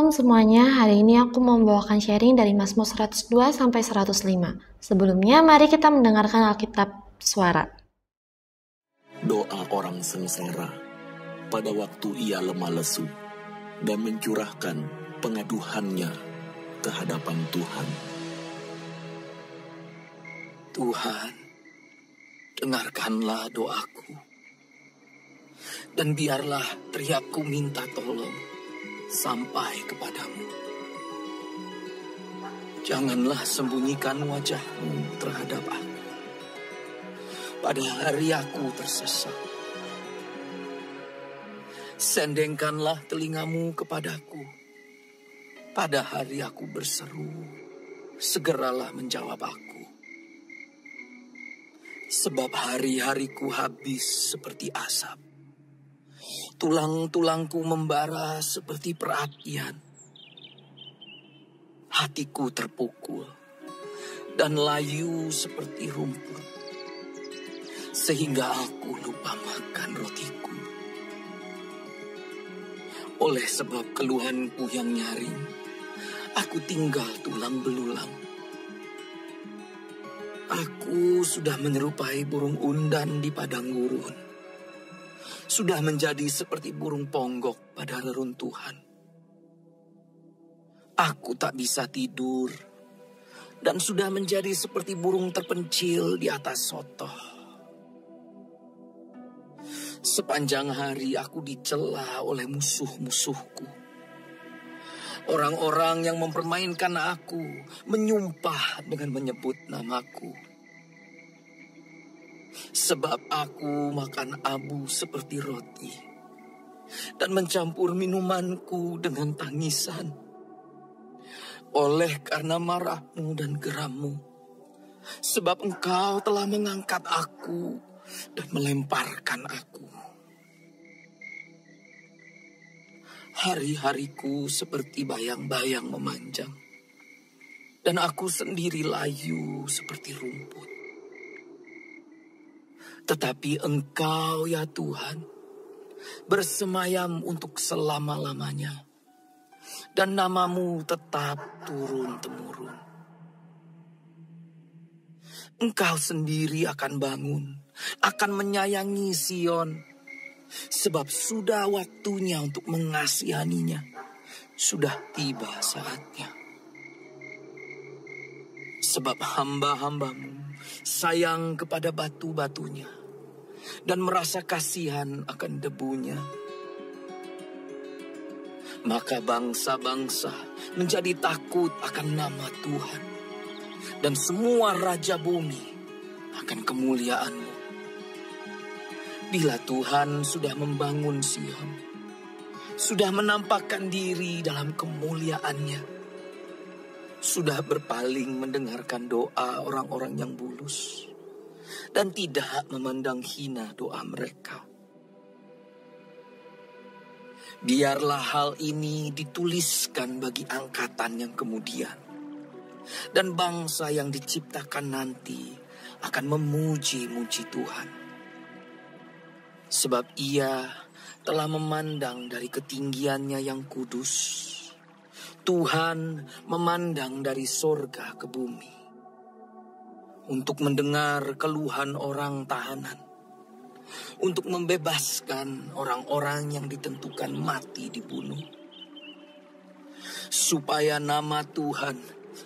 Shalom semuanya, hari ini aku mau membawakan sharing dari Mazmur 102 sampai 105. Sebelumnya, mari kita mendengarkan Alkitab Suara. Doa orang sengsara pada waktu ia lemah lesu dan mencurahkan pengaduhannya ke hadapan Tuhan. Tuhan, dengarkanlah doaku, dan biarlah teriakku minta tolong sampai kepadamu. Janganlah sembunyikan wajahmu terhadap aku pada hari aku tersesat. Sendengkanlah telingamu kepadaku pada hari aku berseru, segeralah menjawab aku. Sebab hari-hariku habis seperti asap, tulang-tulangku membara seperti perapian. Hatiku terpukul dan layu seperti rumput, sehingga aku lupa makan rotiku. Oleh sebab keluhanku yang nyaring, aku tinggal tulang belulang. Aku sudah menyerupai burung undan di padang gurun, sudah menjadi seperti burung ponggok pada reruntuhan. Aku tak bisa tidur, dan sudah menjadi seperti burung terpencil di atas sotoh. Sepanjang hari aku dicela oleh musuh-musuhku. Orang-orang yang mempermainkan aku menyumpah dengan menyebut namaku. Sebab aku makan abu seperti roti dan mencampur minumanku dengan tangisan. Oleh karena marahmu dan gerammu, sebab engkau telah mengangkat aku dan melemparkan aku. Hari-hariku seperti bayang-bayang memanjang, dan aku sendiri layu seperti rumput. Tetapi engkau ya Tuhan, bersemayam untuk selama-lamanya, dan namamu tetap turun-temurun. Engkau sendiri akan bangun, akan menyayangi Sion, sebab sudah waktunya untuk mengasihaninya, sudah tiba saatnya. Sebab hamba-hambamu sayang kepada batu-batunya dan merasa kasihan akan debunya. Maka bangsa-bangsa menjadi takut akan nama Tuhan, dan semua raja bumi akan kemuliaan-Mu. Bila Tuhan sudah membangun Sion, sudah menampakkan diri dalam kemuliaannya, sudah berpaling mendengarkan doa orang-orang yang bulus, dan tidak memandang hina doa mereka. Biarlah hal ini dituliskan bagi angkatan yang kemudian, dan bangsa yang diciptakan nanti akan memuji-muji Tuhan. Sebab ia telah memandang dari ketinggiannya yang kudus. Tuhan memandang dari sorga ke bumi, untuk mendengar keluhan orang tahanan, untuk membebaskan orang-orang yang ditentukan mati dibunuh, supaya nama Tuhan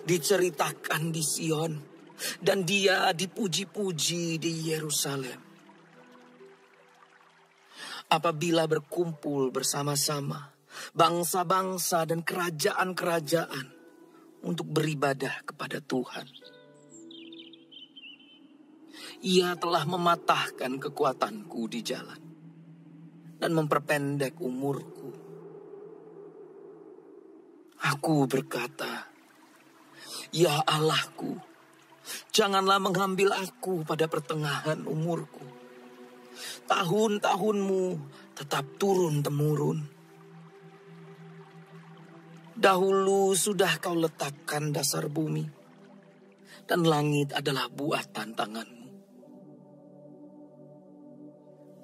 diceritakan di Sion, dan Dia dipuji-puji di Yerusalem. Apabila berkumpul bersama-sama bangsa-bangsa dan kerajaan-kerajaan untuk beribadah kepada Tuhan, Ia telah mematahkan kekuatanku di jalan dan memperpendek umurku. Aku berkata, ya Allahku, janganlah mengambil aku pada pertengahan umurku. Tahun-tahunmu tetap turun-temurun. Dahulu sudah kau letakkan dasar bumi, dan langit adalah buatan tanganmu.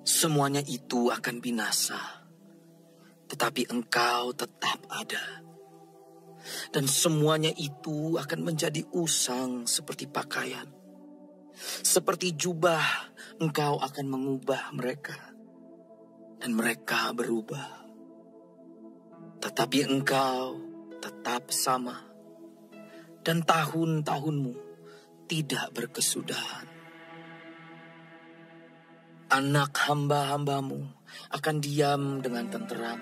Semuanya itu akan binasa, tetapi engkau tetap ada. Dan semuanya itu akan menjadi usang seperti pakaian. Seperti jubah, engkau akan mengubah mereka. Dan mereka berubah. Tetapi engkau tetap sama. Dan tahun-tahunmu tidak berkesudahan. Anak hamba-hambamu akan diam dengan tenteram.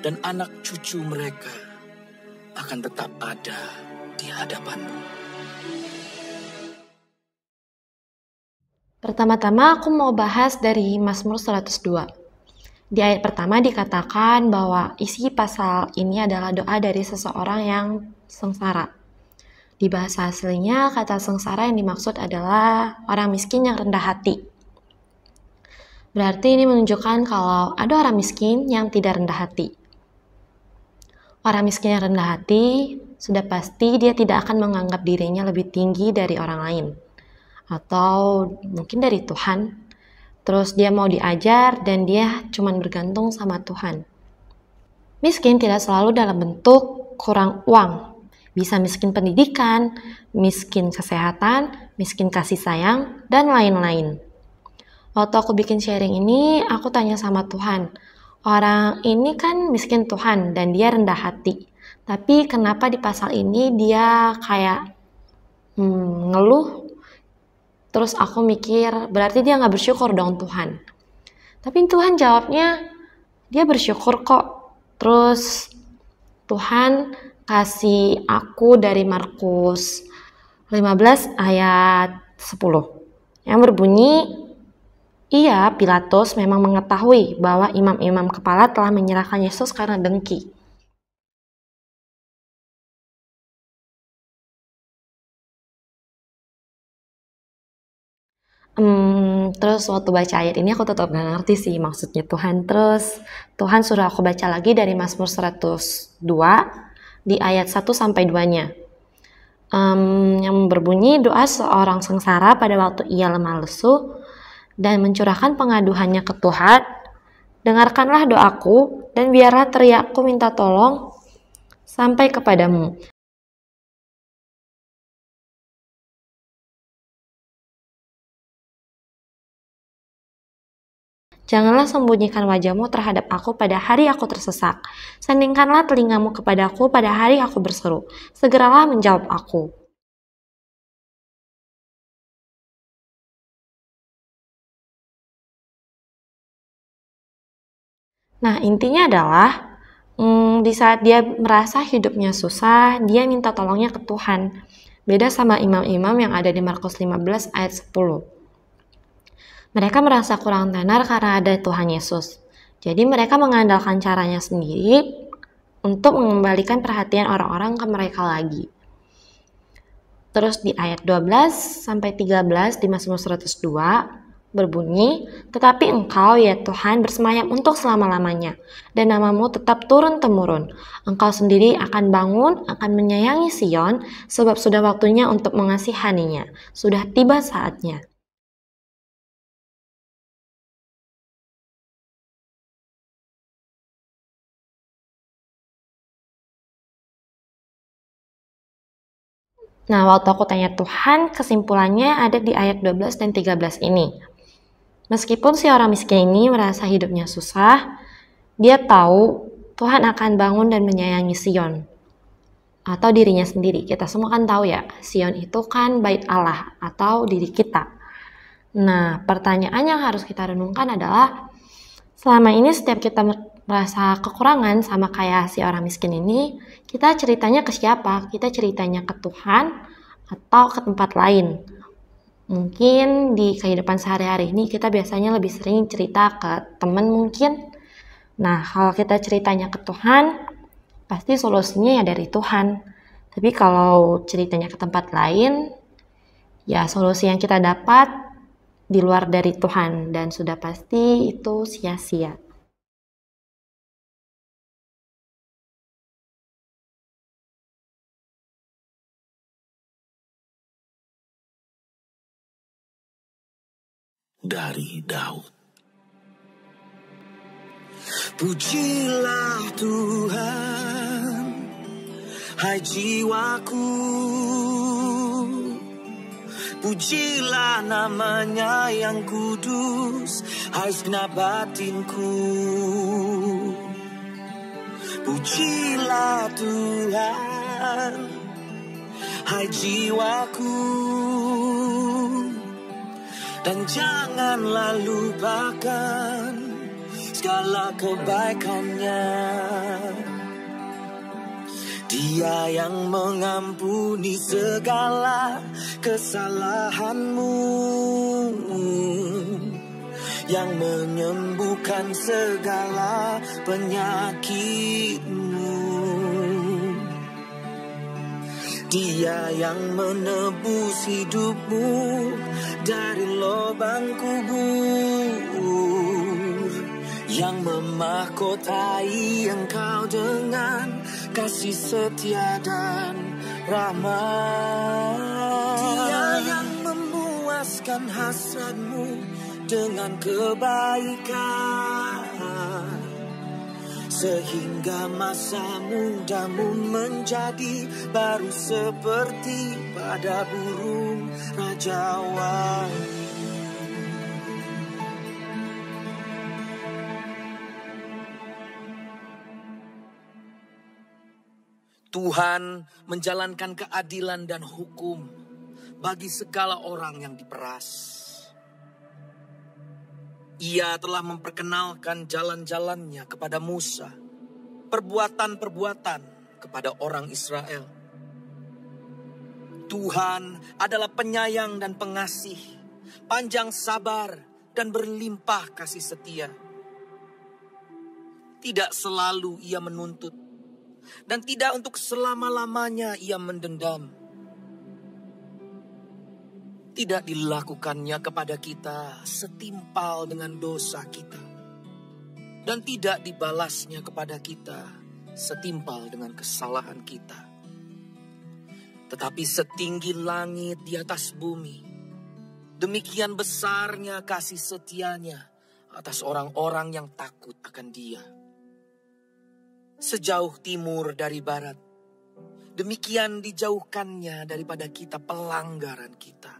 Dan anak cucu mereka akan tetap ada di hadapanmu. Pertama-tama aku mau bahas dari Mazmur 102. Di ayat pertama dikatakan bahwa isi pasal ini adalah doa dari seseorang yang sengsara. Di bahasa aslinya kata sengsara yang dimaksud adalah orang miskin yang rendah hati. Berarti ini menunjukkan kalau ada orang miskin yang tidak rendah hati. Orang miskin yang rendah hati sudah pasti dia tidak akan menganggap dirinya lebih tinggi dari orang lain. Atau mungkin dari Tuhan. Terus dia mau diajar dan dia cuma bergantung sama Tuhan. Miskin tidak selalu dalam bentuk kurang uang. Bisa miskin pendidikan, miskin kesehatan, miskin kasih sayang, dan lain-lain. Waktu aku bikin sharing ini, aku tanya sama Tuhan. Orang ini kan miskin Tuhan dan dia rendah hati. Tapi kenapa di pasal ini dia kayak ngeluh? Terus aku mikir, berarti dia gak bersyukur dong Tuhan. Tapi Tuhan jawabnya, dia bersyukur kok. Terus Tuhan kasih aku dari Markus 15 ayat 10. Yang berbunyi, iya, Pilatus memang mengetahui bahwa imam-imam kepala telah menyerahkan Yesus karena dengki. Terus waktu baca ayat ini aku tetap gak ngerti sih maksudnya Tuhan. Terus Tuhan suruh aku baca lagi dari Mazmur 102 di ayat 1-2-nya. Yang berbunyi, doa seorang sengsara pada waktu ia lemah lesu dan mencurahkan pengaduhannya ke Tuhan. Dengarkanlah doaku dan biarlah teriakku minta tolong sampai kepadamu. Janganlah sembunyikan wajahmu terhadap aku pada hari aku tersesak. Sandingkanlah telingamu kepadaku pada hari aku berseru. Segeralah menjawab aku. Nah, intinya adalah di saat dia merasa hidupnya susah, dia minta tolongnya ke Tuhan. Beda sama imam-imam yang ada di Markus 15 ayat 10. Mereka merasa kurang tenar karena ada Tuhan Yesus. Jadi mereka mengandalkan caranya sendiri untuk mengembalikan perhatian orang-orang ke mereka lagi. Terus di ayat 12-13 di Mazmur 102 berbunyi, tetapi engkau ya Tuhan bersemayam untuk selama-lamanya, dan namamu tetap turun-temurun. Engkau sendiri akan bangun, akan menyayangi Sion, sebab sudah waktunya untuk mengasihaninya. Sudah tiba saatnya. Nah, waktu aku tanya Tuhan, kesimpulannya ada di ayat 12 dan 13 ini. Meskipun si orang miskin ini merasa hidupnya susah, dia tahu Tuhan akan bangun dan menyayangi Sion. Atau dirinya sendiri. Kita semua kan tahu ya, Sion itu kan bait Allah atau diri kita. Nah, pertanyaan yang harus kita renungkan adalah, selama ini setiap kita merasa kekurangan sama kayak si orang miskin ini, kita ceritanya ke siapa? Kita ceritanya ke Tuhan atau ke tempat lain? Mungkin di kehidupan sehari-hari ini kita biasanya lebih sering cerita ke teman mungkin. Nah, kalau kita ceritanya ke Tuhan, pasti solusinya ya dari Tuhan. Tapi kalau ceritanya ke tempat lain, ya solusi yang kita dapat di luar dari Tuhan, dan sudah pasti itu sia-sia. Dari Daud. Pujilah Tuhan, Hai jiwaku, pujilah namanya yang kudus. Hai segenap batinku, pujilah Tuhan. Hai jiwaku, dan janganlah lupakan segala kebaikannya. Dia yang mengampuni segala kesalahanmu, yang menyembuhkan segala penyakitmu. Dia yang menebus hidupmu dari lubang kubur, yang memahkotai engkau dengan kasih setia dan rahmat. Dia yang memuaskan hasratmu dengan kebaikan, sehingga masa mudamu menjadi baru seperti pada burung rajawan. Tuhan menjalankan keadilan dan hukum bagi segala orang yang diperas. Ia telah memperkenalkan jalan-jalannya kepada Musa, perbuatan-perbuatan kepada orang Israel. Tuhan adalah penyayang dan pengasih, panjang sabar dan berlimpah kasih setia. Tidak selalu ia menuntut, dan tidak untuk selama-lamanya ia mendendam. Tidak dilakukannya kepada kita setimpal dengan dosa kita, dan tidak dibalasnya kepada kita setimpal dengan kesalahan kita. Tetapi setinggi langit di atas bumi, demikian besarnya kasih setianya atas orang-orang yang takut akan Dia. Sejauh timur dari barat, demikian dijauhkannya daripada kita pelanggaran kita.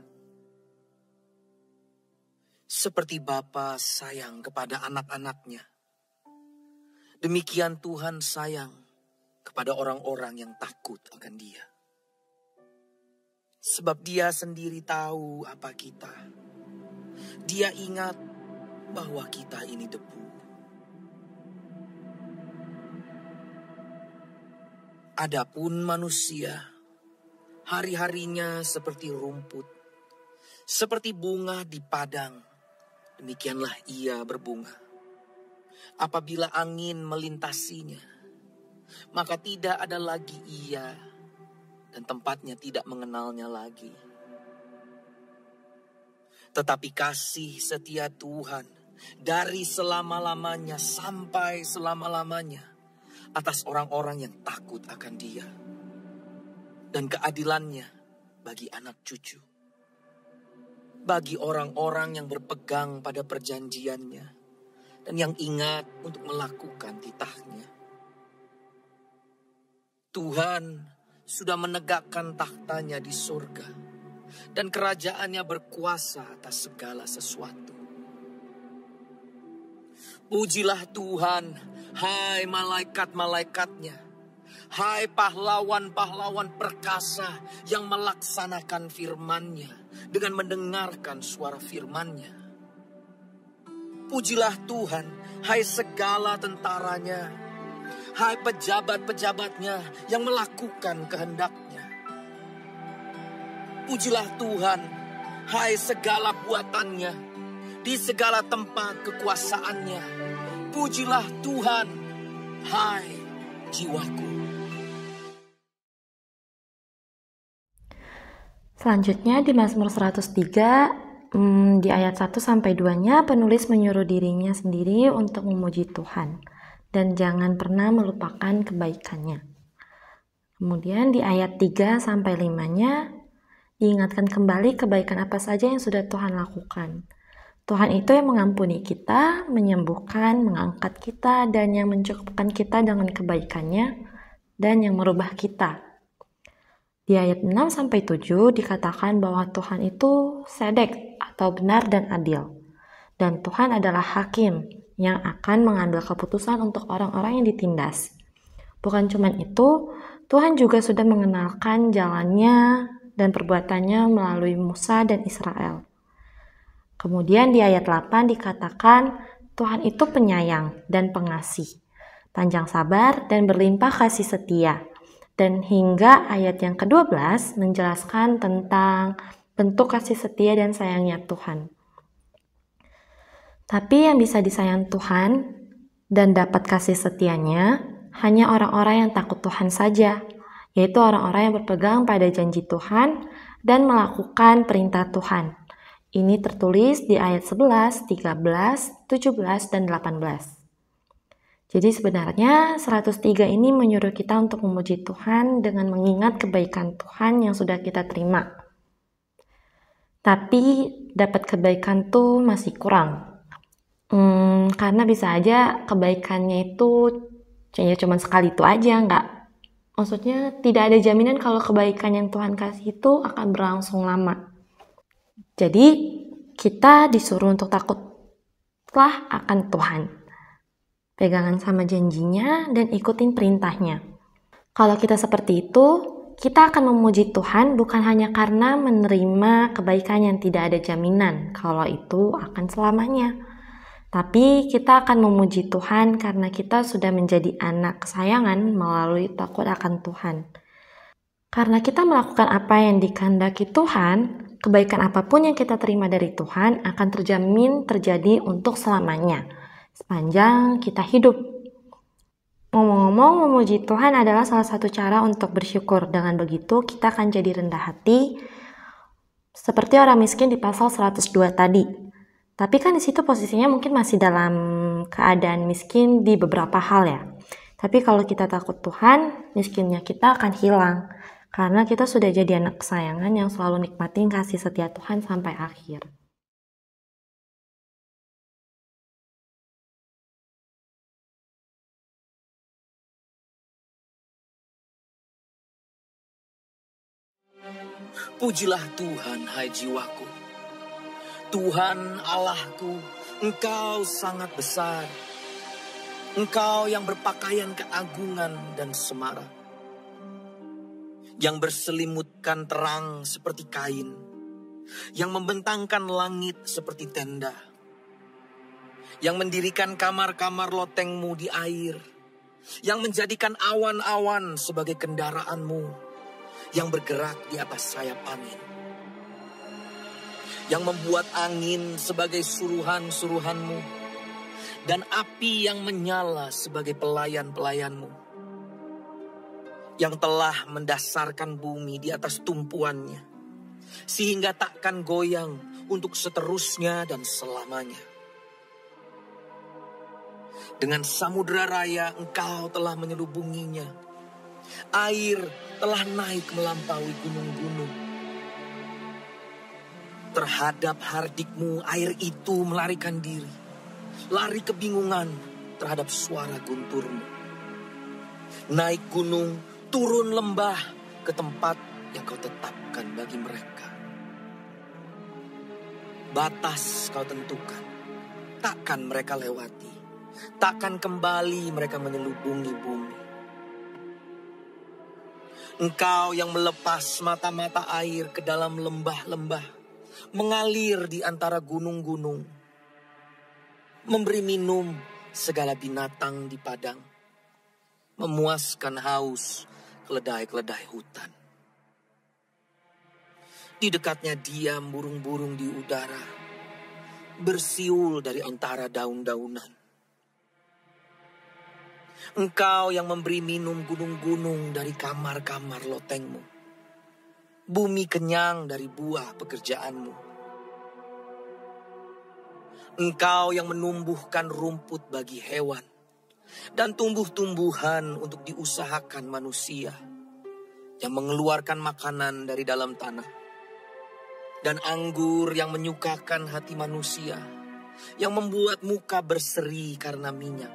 Seperti Bapa sayang kepada anak-anaknya, demikian Tuhan sayang kepada orang-orang yang takut akan Dia. Sebab Dia sendiri tahu apa kita. Dia ingat bahwa kita ini debu. Adapun manusia, hari-harinya seperti rumput, seperti bunga di padang, demikianlah ia berbunga. Apabila angin melintasinya, maka tidak ada lagi ia, dan tempatnya tidak mengenalnya lagi. Tetapi kasih setia Tuhan dari selama-lamanya sampai selama-lamanya atas orang-orang yang takut akan Dia, dan keadilannya bagi anak cucu, bagi orang-orang yang berpegang pada perjanjiannya dan yang ingat untuk melakukan titahnya. Tuhan sudah menegakkan tahtanya di surga, dan kerajaannya berkuasa atas segala sesuatu. Pujilah Tuhan, hai malaikat-malaikatnya, hai pahlawan-pahlawan perkasa yang melaksanakan firman-Nya dengan mendengarkan suara firman-Nya. Pujilah Tuhan, hai segala tentaranya, hai pejabat-pejabatnya yang melakukan kehendak-Nya. Pujilah Tuhan, hai segala buatannya, di segala tempat kekuasaannya. Pujilah Tuhan, hai jiwaku. Selanjutnya di Mazmur 103, di ayat 1-2-nya penulis menyuruh dirinya sendiri untuk memuji Tuhan dan jangan pernah melupakan kebaikannya. Kemudian di ayat 3-5-nya diingatkan kembali kebaikan apa saja yang sudah Tuhan lakukan. Tuhan itu yang mengampuni kita, menyembuhkan, mengangkat kita, dan yang mencukupkan kita dengan kebaikannya, dan yang merubah kita Di ayat 6-7 dikatakan bahwa Tuhan itu sedek atau benar dan adil. Dan Tuhan adalah hakim yang akan mengambil keputusan untuk orang-orang yang ditindas. Bukan cuma itu, Tuhan juga sudah mengenalkan jalannya dan perbuatannya melalui Musa dan Israel. Kemudian di ayat 8 dikatakan Tuhan itu penyayang dan pengasih, panjang sabar dan berlimpah kasih setia. Dan hingga ayat yang ke-12 menjelaskan tentang bentuk kasih setia dan sayangnya Tuhan. Tapi yang bisa disayang Tuhan dan dapat kasih setianya hanya orang-orang yang takut Tuhan saja, yaitu orang-orang yang berpegang pada janji Tuhan dan melakukan perintah Tuhan. Ini tertulis di ayat 11, 13, 17, dan 18. Jadi sebenarnya 103 ini menyuruh kita untuk memuji Tuhan dengan mengingat kebaikan Tuhan yang sudah kita terima. Tapi dapat kebaikan tuh masih kurang. Karena bisa aja kebaikannya itu ya cuma sekali itu aja, maksudnya tidak ada jaminan kalau kebaikan yang Tuhan kasih itu akan berlangsung lama. Jadi kita disuruh untuk takutlah akan Tuhan, pegangan sama janjinya dan ikutin perintahnya. Kalau kita seperti itu, kita akan memuji Tuhan bukan hanya karena menerima kebaikan yang tidak ada jaminan kalau itu akan selamanya. Tapi kita akan memuji Tuhan karena kita sudah menjadi anak kesayangan melalui takut akan Tuhan. Karena kita melakukan apa yang dikehendaki Tuhan, kebaikan apapun yang kita terima dari Tuhan akan terjamin terjadi untuk selamanya, sepanjang kita hidup. Ngomong-ngomong, memuji Tuhan adalah salah satu cara untuk bersyukur. Dengan begitu, kita akan jadi rendah hati, seperti orang miskin di pasal 102 tadi. Tapi kan di situ posisinya mungkin masih dalam keadaan miskin di beberapa hal ya. Tapi kalau kita takut Tuhan, miskinnya kita akan hilang. Karena kita sudah jadi anak kesayangan yang selalu nikmatin kasih setia Tuhan sampai akhir. Pujilah Tuhan, hai jiwaku. Tuhan Allahku, Engkau sangat besar. Engkau yang berpakaian keagungan dan semara, yang berselimutkan terang seperti kain, yang membentangkan langit seperti tenda, yang mendirikan kamar-kamar lotengmu di air, yang menjadikan awan-awan sebagai kendaraanmu, yang bergerak di atas sayap angin, yang membuat angin sebagai suruhan-suruhanmu, dan api yang menyala sebagai pelayan-pelayanmu, yang telah mendasarkan bumi di atas tumpuannya, sehingga takkan goyang untuk seterusnya dan selamanya. Dengan samudera raya Engkau telah menyelubunginya, air telah naik melampaui gunung-gunung. Terhadap hardikmu air itu melarikan diri, lari kebingungan terhadap suara gunturmu. Naik gunung, turun lembah ke tempat yang Kau tetapkan bagi mereka. Batas Kau tentukan, takkan mereka lewati, takkan kembali mereka menyelubungi bumi. Engkau yang melepas mata-mata air ke dalam lembah-lembah, mengalir di antara gunung-gunung, memberi minum segala binatang di padang, memuaskan haus keledai-keledai hutan. Di dekatnya diam burung-burung di udara, bersiul dari antara daun-daunan. Engkau yang memberi minum gunung-gunung dari kamar-kamar lotengmu. Bumi kenyang dari buah pekerjaanmu. Engkau yang menumbuhkan rumput bagi hewan dan tumbuh-tumbuhan untuk diusahakan manusia, yang mengeluarkan makanan dari dalam tanah, dan anggur yang menyukakan hati manusia, yang membuat muka berseri karena minyak,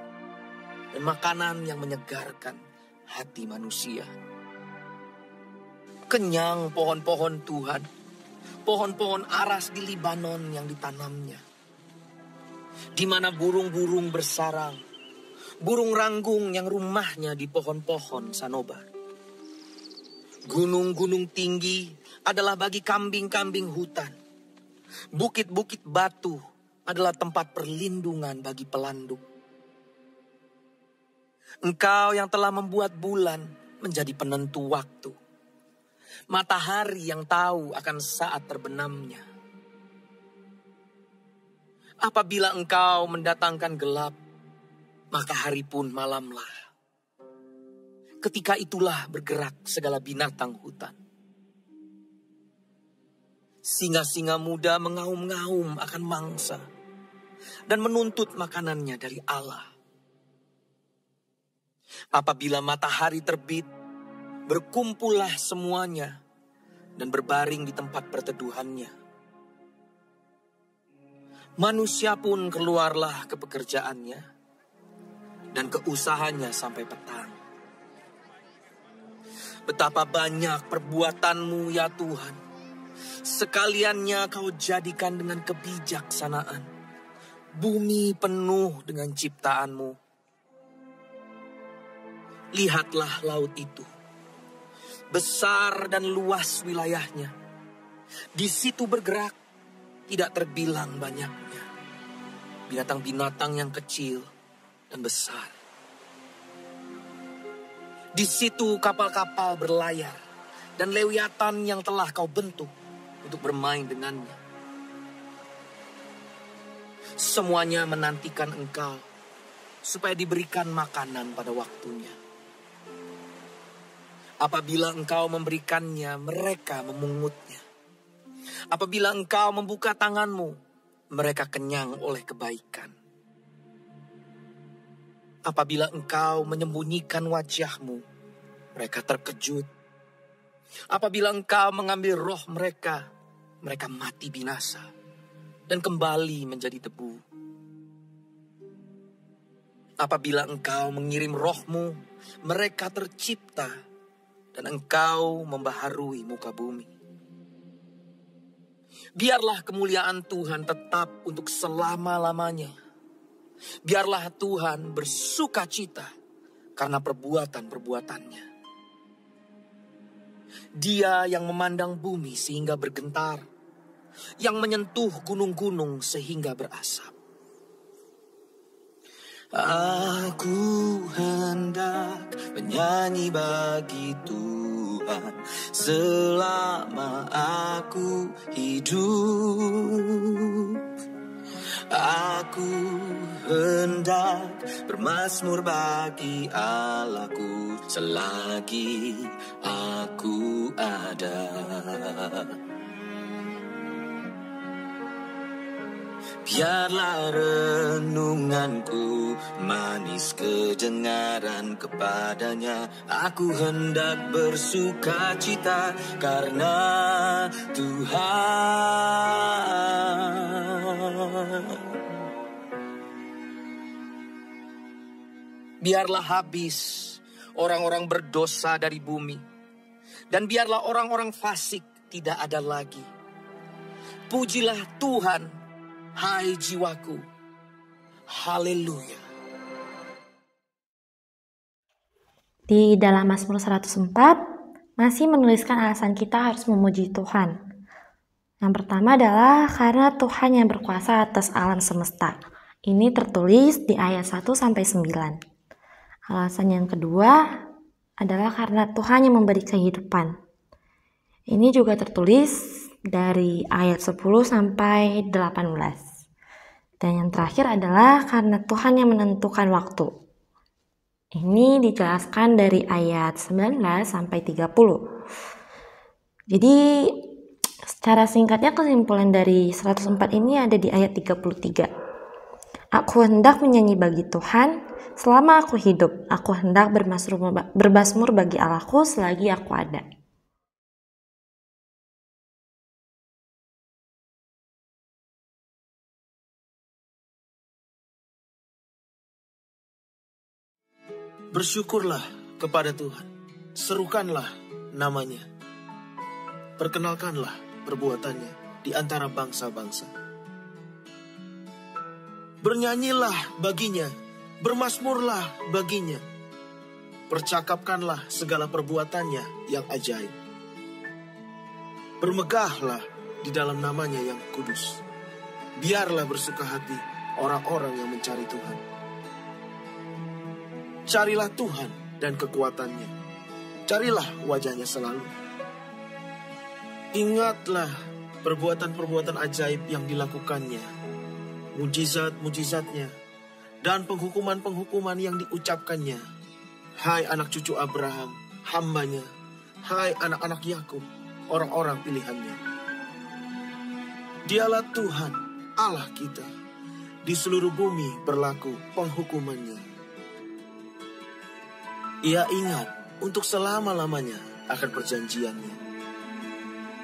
dan makanan yang menyegarkan hati manusia. Kenyang pohon-pohon Tuhan, pohon-pohon aras di Libanon yang ditanamnya, di mana burung-burung bersarang, burung ranggung yang rumahnya di pohon-pohon sanobar. Gunung-gunung tinggi adalah bagi kambing-kambing hutan. Bukit-bukit batu adalah tempat perlindungan bagi pelanduk. Engkau yang telah membuat bulan menjadi penentu waktu, matahari yang tahu akan saat terbenamnya. Apabila engkau mendatangkan gelap, maka hari pun malamlah. Ketika itulah bergerak segala binatang hutan. Singa-singa muda mengaum-ngaum akan mangsa dan menuntut makanannya dari Allah. Apabila matahari terbit, berkumpullah semuanya dan berbaring di tempat perteduhannya. Manusia pun keluarlah ke pekerjaannya dan ke usahanya sampai petang. Betapa banyak perbuatanmu ya Tuhan. Sekaliannya kau jadikan dengan kebijaksanaan. Bumi penuh dengan ciptaanmu. Lihatlah laut itu. Besar dan luas wilayahnya. Di situ bergerak, tidak terbilang banyaknya binatang-binatang yang kecil dan besar. Di situ kapal-kapal berlayar dan lewiatan yang telah kau bentuk untuk bermain dengannya. Semuanya menantikan engkau supaya diberikan makanan pada waktunya. Apabila engkau memberikannya, mereka memungutnya. Apabila engkau membuka tanganmu, mereka kenyang oleh kebaikan. Apabila engkau menyembunyikan wajahmu, mereka terkejut. Apabila engkau mengambil roh mereka, mereka mati binasa dan kembali menjadi debu. Apabila engkau mengirim rohmu, mereka tercipta dan engkau membaharui muka bumi. Biarlah kemuliaan Tuhan tetap untuk selama-lamanya. Biarlah Tuhan bersukacita karena perbuatan-perbuatannya. Dia yang memandang bumi sehingga bergentar, yang menyentuh gunung-gunung sehingga berasap. Aku hendak menyanyi bagi Tuhan selama aku hidup. Aku hendak bermazmur bagi Allahku selagi aku ada. Biarlah renunganku manis kedengaran kepadanya. Aku hendak bersukacita karena Tuhan. Biarlah habis orang-orang berdosa dari bumi. Dan biarlah orang-orang fasik tidak ada lagi. Pujilah Tuhan, hai jiwaku. Haleluya. Di dalam Mazmur 104 masih menuliskan alasan kita harus memuji Tuhan. Yang pertama adalah karena Tuhan yang berkuasa atas alam semesta. Ini tertulis di ayat 1-9. Alasan yang kedua adalah karena Tuhan yang memberi kehidupan. Ini juga tertulis dari ayat 10-18. Dan yang terakhir adalah karena Tuhan yang menentukan waktu. Ini dijelaskan dari ayat 19-30. Jadi secara singkatnya kesimpulan dari 104 ini ada di ayat 33. Aku hendak menyanyi bagi Tuhan selama aku hidup. Aku hendak bermazmur bagi Allahku selagi aku ada. Bersyukurlah kepada Tuhan, serukanlah namanya. perkenalkanlah perbuatannya di antara bangsa-bangsa. Bernyanyilah baginya, bermazmurlah baginya. Percakapkanlah segala perbuatannya yang ajaib. Bermegahlah di dalam namanya yang kudus. Biarlah bersuka hati orang-orang yang mencari Tuhan. Carilah Tuhan dan kekuatannya. Carilah wajahnya selalu. Ingatlah perbuatan-perbuatan ajaib yang dilakukannya, mujizat-mujizatnya, dan penghukuman-penghukuman yang diucapkannya. Hai anak cucu Abraham, hambanya. Hai anak-anak Yakub, orang-orang pilihannya. Dialah Tuhan, Allah kita. Di seluruh bumi berlaku penghukumannya. Ia ingat untuk selama-lamanya akan perjanjiannya.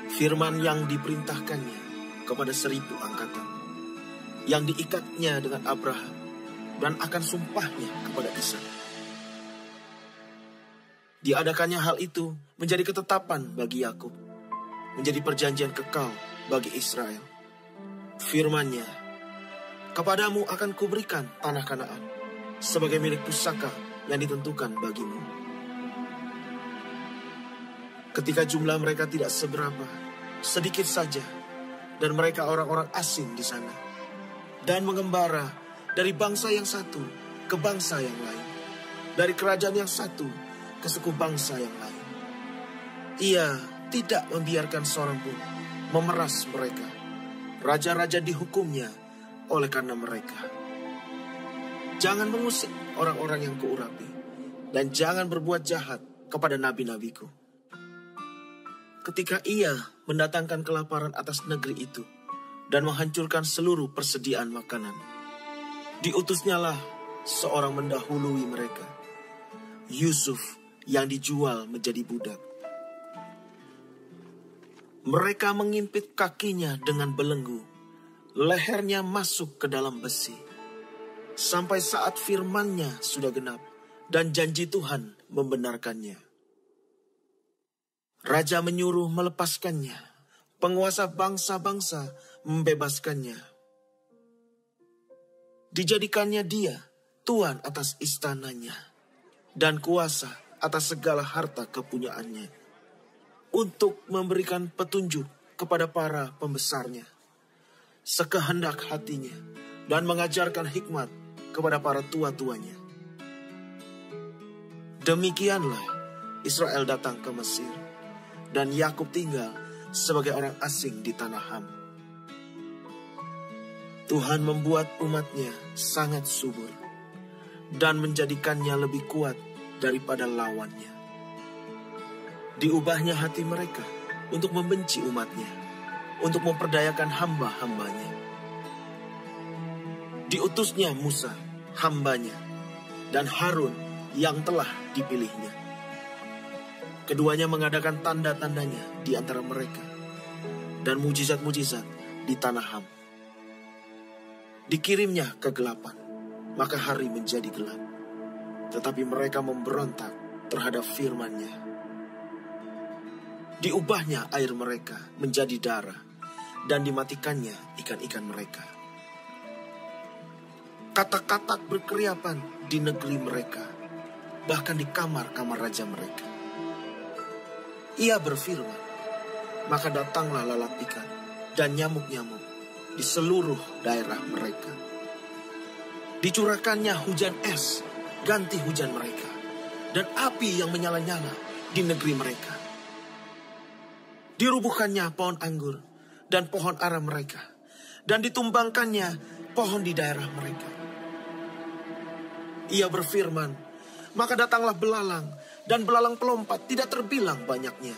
Firman yang diperintahkannya kepada 1000 angkatan, yang diikatnya dengan Abraham, dan akan sumpahnya kepada Ishak. Diadakannya hal itu menjadi ketetapan bagi Yakub, menjadi perjanjian kekal bagi Israel. Firman-Nya, kepadamu akan kuberikan tanah Kanaan sebagai milik pusaka yang ditentukan bagimu. Ketika jumlah mereka tidak seberapa, sedikit saja, dan mereka orang-orang asing di sana, dan mengembara dari bangsa yang satu ke bangsa yang lain, dari kerajaan yang satu ke suku bangsa yang lain. Ia tidak membiarkan seorang pun memeras mereka. Raja-raja dihukumnya oleh karena mereka. Jangan mengusik orang-orang yang kuurapi, dan jangan berbuat jahat kepada nabi-nabiku. Ketika ia mendatangkan kelaparan atas negeri itu dan menghancurkan seluruh persediaan makanan, diutusnyalah seorang mendahului mereka, Yusuf yang dijual menjadi budak. Mereka mengimpit kakinya dengan belenggu, lehernya masuk ke dalam besi, sampai saat firman-Nya sudah genap dan janji Tuhan membenarkannya. Raja menyuruh melepaskannya, penguasa bangsa-bangsa membebaskannya. Dijadikannya dia tuan atas istananya dan kuasa atas segala harta kepunyaannya, untuk memberikan petunjuk kepada para pembesarnya, sekehendak hatinya, dan mengajarkan hikmat kepada para tua-tuanya. Demikianlah Israel datang ke Mesir, dan Yakub tinggal sebagai orang asing di tanah Ham. Tuhan membuat umat-Nya sangat subur, dan menjadikannya lebih kuat daripada lawannya. Diubahnya hati mereka untuk membenci umat-Nya, untuk memperdayakan hamba-hambanya. Diutusnya Musa, hambanya, dan Harun yang telah dipilihnya. Keduanya mengadakan tanda-tandanya di antara mereka, dan mujizat-mujizat di tanah Ham. Dikirimnya kegelapan, maka hari menjadi gelap. Tetapi mereka memberontak terhadap firman-Nya. Diubahnya air mereka menjadi darah, dan dimatikannya ikan-ikan mereka. Katak-katak berkeriapan di negeri mereka, bahkan di kamar-kamar raja mereka. Ia berfirman, maka datanglah lalat ikan dan nyamuk-nyamuk di seluruh daerah mereka. Dicurahkannya hujan es, ganti hujan mereka, dan api yang menyala-nyala di negeri mereka. Dirubuhkannya pohon anggur dan pohon ara mereka, dan ditumbangkannya pohon di daerah mereka. Ia berfirman, maka datanglah belalang, dan belalang pelompat tidak terbilang banyaknya,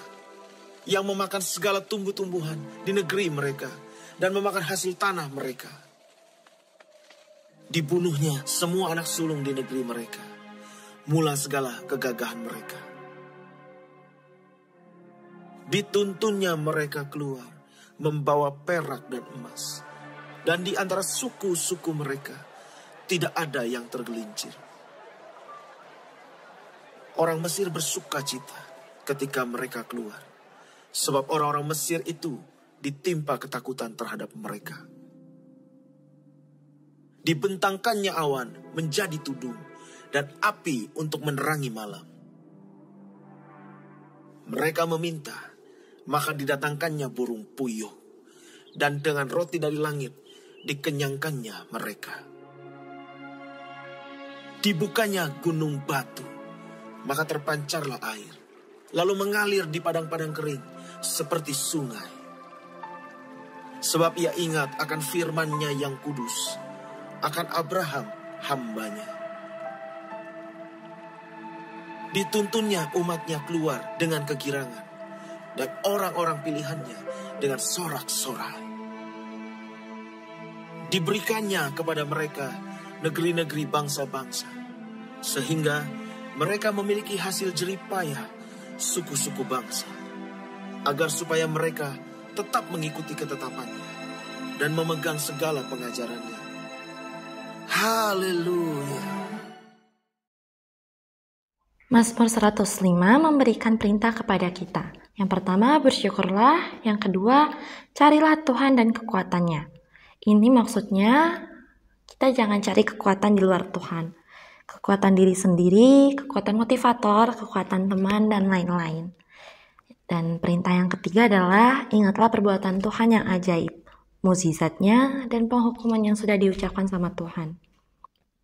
yang memakan segala tumbuh-tumbuhan di negeri mereka, dan memakan hasil tanah mereka. Dibunuhnya semua anak sulung di negeri mereka, mula segala kegagahan mereka. Dituntunnya mereka keluar, membawa perak dan emas, dan di antara suku-suku mereka tidak ada yang tergelincir. Orang Mesir bersuka cita ketika mereka keluar, Sebab orang-orang Mesir itu ditimpa ketakutan terhadap mereka. Dibentangkannya awan menjadi tudung dan api untuk menerangi malam. Mereka meminta, maka didatangkannya burung puyuh, dan dengan roti dari langit dikenyangkannya mereka. Dibukanya gunung batu, maka terpancarlah air, lalu mengalir di padang-padang kering seperti sungai. Sebab ia ingat akan firman-Nya yang kudus, akan Abraham hamba-Nya. Dituntunnya umat-Nya keluar dengan kegirangan, dan orang-orang pilihan-Nya dengan sorak-sorai. Diberikannya kepada mereka negeri-negeri bangsa-bangsa, sehingga mereka memiliki hasil jerih payah suku-suku bangsa, agar supaya mereka tetap mengikuti ketetapan-Nya dan memegang segala pengajaran-Nya. Haleluya. Mazmur 105 memberikan perintah kepada kita. Yang pertama, bersyukurlah. Yang kedua, carilah Tuhan dan kekuatannya. Ini maksudnya kita jangan cari kekuatan di luar Tuhan. Kekuatan diri sendiri, kekuatan motivator, kekuatan teman, dan lain-lain. Dan perintah yang ketiga adalah ingatlah perbuatan Tuhan yang ajaib, mukjizatnya, dan penghukuman yang sudah diucapkan sama Tuhan.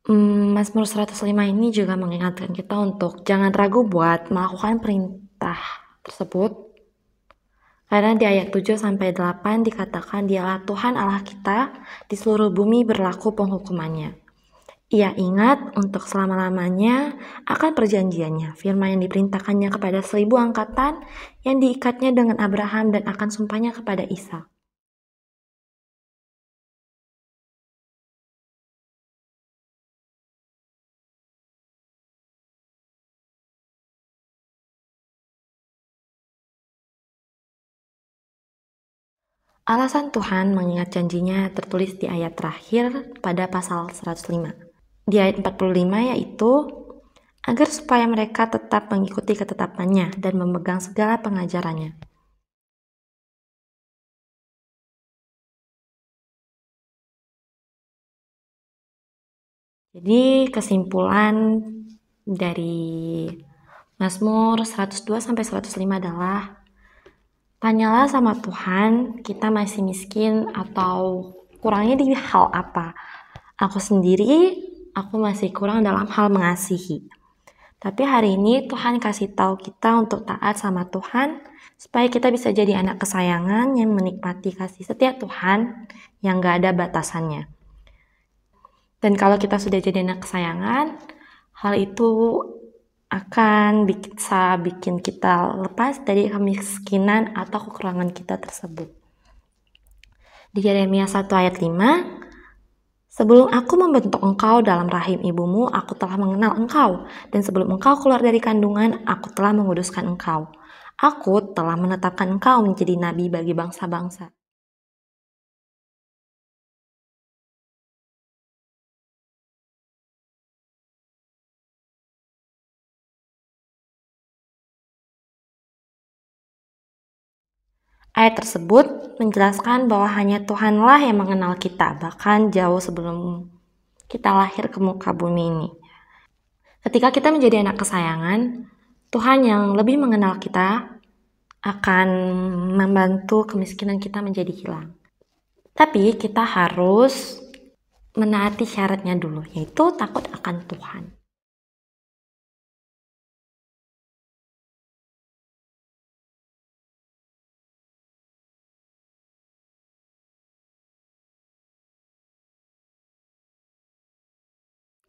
Mazmur 105 ini juga mengingatkan kita untuk jangan ragu buat melakukan perintah tersebut. Karena di ayat 7-8 dikatakan dialah Tuhan Allah kita, di seluruh bumi berlaku penghukumannya. Ia ingat untuk selama-lamanya akan perjanjiannya, firman yang diperintahkannya kepada 1000 angkatan, yang diikatnya dengan Abraham dan akan sumpahnya kepada Ishak. Alasan Tuhan mengingat janjinya tertulis di ayat terakhir pada pasal 105. Di ayat 45 yaitu, agar supaya mereka tetap mengikuti ketetapan-Nya dan memegang segala pengajaran-Nya. Jadi kesimpulan dari Mazmur 102-105 adalah, tanyalah sama Tuhan, kita masih miskin atau kurangnya di hal apa? Aku sendiri, aku masih kurang dalam hal mengasihi. Tapi hari ini Tuhan kasih tahu kita untuk taat sama Tuhan, supaya kita bisa jadi anak kesayangan yang menikmati kasih setia Tuhan yang gak ada batasannya. Dan kalau kita sudah jadi anak kesayangan, hal itu akan bisa bikin kita lepas dari kemiskinan atau kekurangan kita tersebut. Di Yeremia 1 ayat 5, sebelum aku membentuk engkau dalam rahim ibumu, aku telah mengenal engkau. Dan sebelum engkau keluar dari kandungan, aku telah menguduskan engkau. Aku telah menetapkan engkau menjadi nabi bagi bangsa-bangsa. Ayat tersebut menjelaskan bahwa hanya Tuhanlah yang mengenal kita, bahkan jauh sebelum kita lahir ke muka bumi ini. Ketika kita menjadi anak kesayangan, Tuhan yang lebih mengenal kita akan membantu kemiskinan kita menjadi hilang. Tapi kita harus menaati syaratnya dulu, yaitu takut akan Tuhan.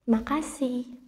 Terima kasih.